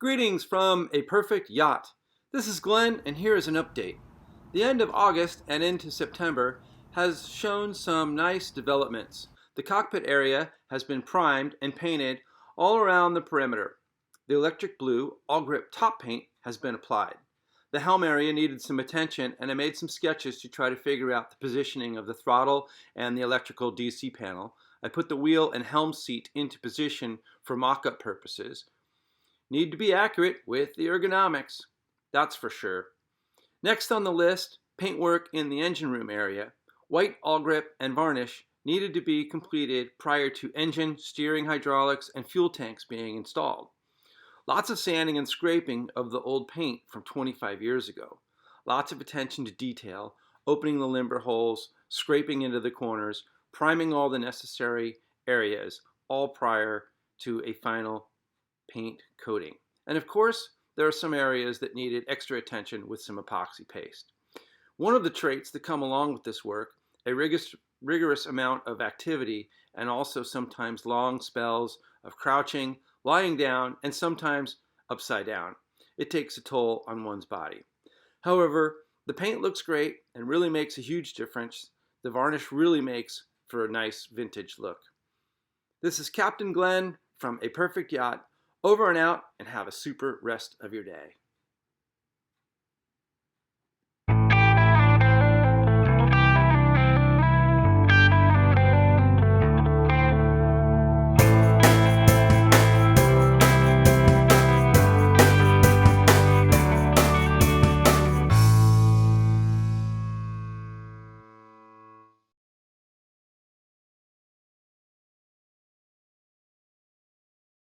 Greetings from a perfect yacht. This is Glenn, and here is an update. The end of August and into September has shown some nice developments. The cockpit area has been primed and painted all around the perimeter. The electric blue all-grip top paint has been applied. The helm area needed some attention, and I made some sketches to try to figure out the positioning of the throttle and the electrical DC panel. I put the wheel and helm seat into position for mock-up purposes. Need to be accurate with the ergonomics, that's for sure. Next on the list, paintwork in the engine room area. White all-grip and varnish needed to be completed prior to engine, steering hydraulics, and fuel tanks being installed. Lots of sanding and scraping of the old paint from 25 years ago. Lots of attention to detail, opening the limber holes, scraping into the corners, priming all the necessary areas, all prior to a final paint coating. And of course, there are some areas that needed extra attention with some epoxy paste. One of the traits that come along with this work, a rigorous amount of activity, and also sometimes long spells of crouching, lying down, and sometimes upside down. It takes a toll on one's body. However, the paint looks great and really makes a huge difference. The varnish really makes for a nice vintage look. This is Captain Glenn from A Perfect Yacht. Over and out, and have a super rest of your day.